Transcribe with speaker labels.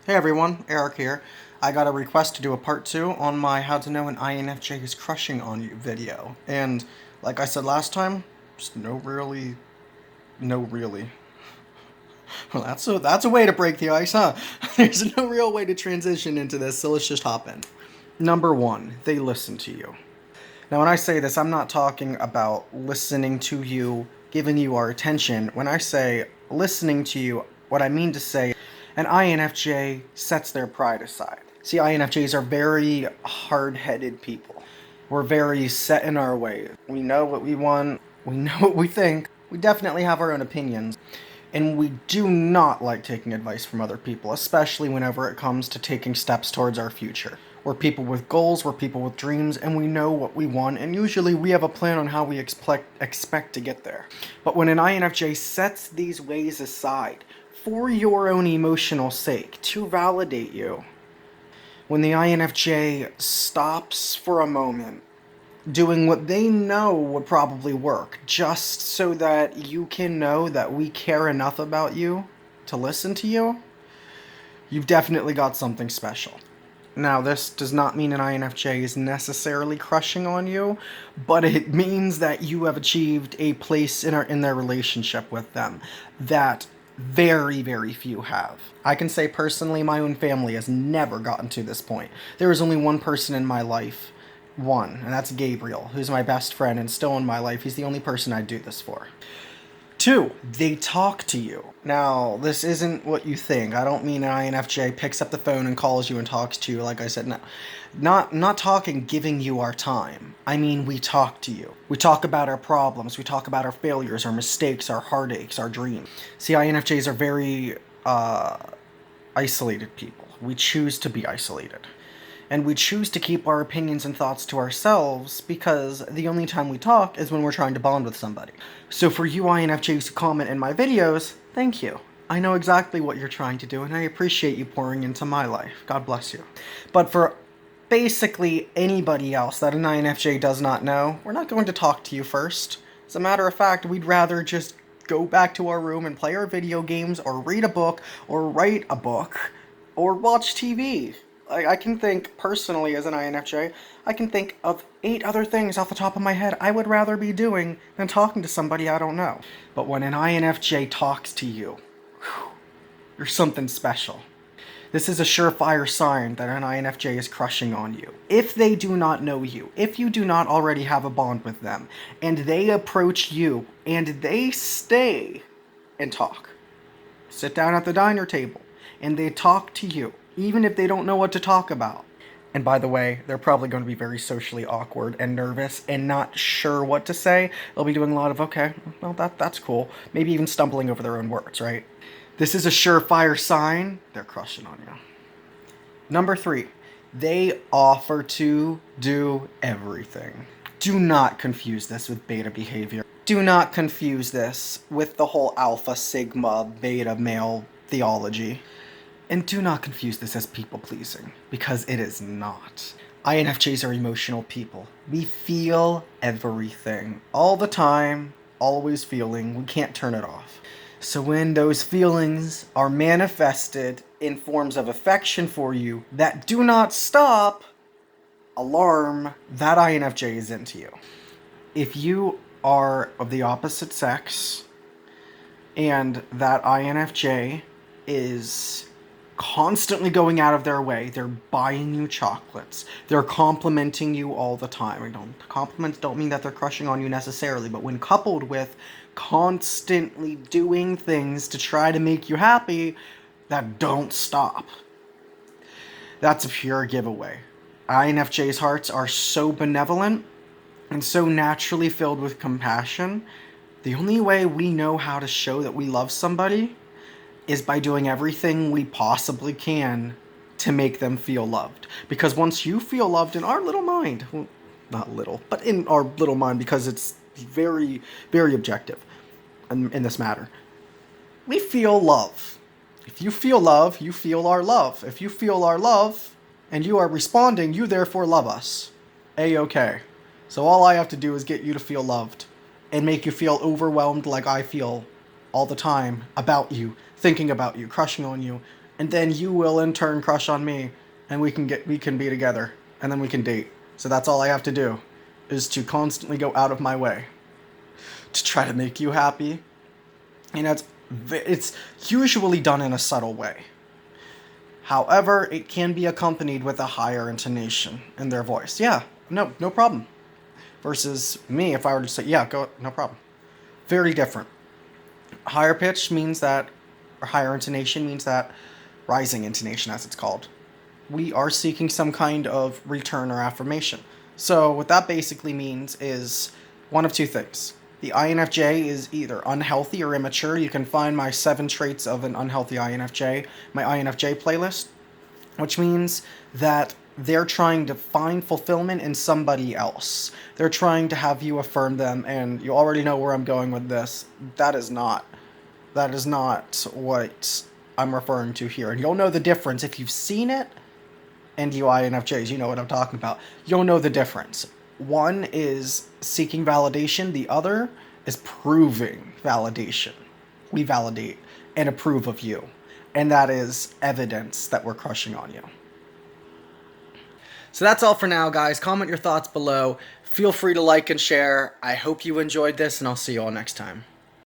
Speaker 1: Hey everyone, Eric here. I got a request to do a part 2 on my How to Know an INFJ is Crushing on You video. And like I said last time, just no really. Well, that's a way to break the ice, huh? There's no real way to transition into this, so let's just hop in. Number 1, they listen to you. Now when I say this, I'm not talking about listening to you, giving you our attention. When I say listening to you, what I mean to say, an INFJ sets their pride aside. See, INFJs are very hard-headed people. We're very set in our ways. We know what we want, we know what we think. We definitely have our own opinions. And we do not like taking advice from other people, especially whenever it comes to taking steps towards our future. We're people with goals, we're people with dreams, and we know what we want, and usually we have a plan on how we expect to get there. But when an INFJ sets these ways aside for your own emotional sake, to validate you, when the INFJ stops for a moment doing what they know would probably work, just so that you can know that we care enough about you to listen to you, you've definitely got something special. Now, this does not mean an INFJ is necessarily crushing on you, but it means that you have achieved a place in their relationship with them that very, very few have. I can say personally, my own family has never gotten to this point. There is only one person in my life, and that's Gabriel, who's my best friend and still in my life. He's the only person I'd do this for. 2, they talk to you. Now, this isn't what you think. I don't mean an INFJ picks up the phone and calls you and talks to you, like I said. No. Not talking, giving you our time. I mean, we talk to you. We talk about our problems. We talk about our failures, our mistakes, our heartaches, our dreams. See, INFJs are very isolated people. We choose to be isolated. And we choose to keep our opinions and thoughts to ourselves because the only time we talk is when we're trying to bond with somebody. So for you INFJs who comment in my videos, thank you. I know exactly what you're trying to do, and I appreciate you pouring into my life. God bless you. But for basically anybody else that an INFJ does not know, we're not going to talk to you first. As a matter of fact, we'd rather just go back to our room and play our video games, or read a book, or write a book, or watch TV. I can think personally as an INFJ, I can think of 8 other things off the top of my head I would rather be doing than talking to somebody I don't know. But when an INFJ talks to you, you're something special. This is a surefire sign that an INFJ is crushing on you. If they do not know you, if you do not already have a bond with them, and they approach you, and they stay and talk, sit down at the diner table, and they talk to you, even if they don't know what to talk about. And by the way, they're probably going to be very socially awkward and nervous and not sure what to say. They'll be doing a lot of, okay, well, that's cool. Maybe even stumbling over their own words, right? This is a surefire sign they're crushing on you. Number 3, they offer to do everything. Do not confuse this with beta behavior. Do not confuse this with the whole alpha, sigma, beta male theology. And do not confuse this as people-pleasing, because it is not. INFJs are emotional people. We feel everything. All the time, always feeling. We can't turn it off. So when those feelings are manifested in forms of affection for you that do not stop, alarm, that INFJ is into you. If you are of the opposite sex, and that INFJ is constantly going out of their way, they're buying you chocolates, they're complimenting you all the time. Compliments don't mean that they're crushing on you necessarily, but when coupled with constantly doing things to try to make you happy that don't stop, that's a pure giveaway. INFJ's hearts are so benevolent and so naturally filled with compassion. The only way we know how to show that we love somebody is by doing everything we possibly can to make them feel loved. Because once you feel loved in our little mind, well, not little, but in our little mind, because it's very, very objective in this matter, we feel love. If you feel love, you feel our love. If you feel our love and you are responding, you therefore love us. A-okay. So all I have to do is get you to feel loved and make you feel overwhelmed like I feel all the time about you, thinking about you, crushing on you, and then you will in turn crush on me, and we can be together, and then we can date. So that's all I have to do, is to constantly go out of my way to try to make you happy. And it's usually done in a subtle way. However, it can be accompanied with a higher intonation in their voice. Yeah, no problem. Versus me, if I were to say, yeah, go, no problem. Very different. Higher pitch means that, or higher intonation means that, rising intonation as it's called, we are seeking some kind of return or affirmation. So what that basically means is one of two things. The INFJ is either unhealthy or immature. You can find my 7 traits of an unhealthy INFJ, my INFJ playlist, which means that they're trying to find fulfillment in somebody else. They're trying to have you affirm them, and you already know where I'm going with this. That is not what I'm referring to here. And you'll know the difference if you've seen it, and you INFJs, you know what I'm talking about. You'll know the difference. One is seeking validation, the other is proving validation. We validate and approve of you, and that is evidence that we're crushing on you. So that's all for now, guys. Comment your thoughts below. Feel free to like and share. I hope you enjoyed this, and I'll see you all next time.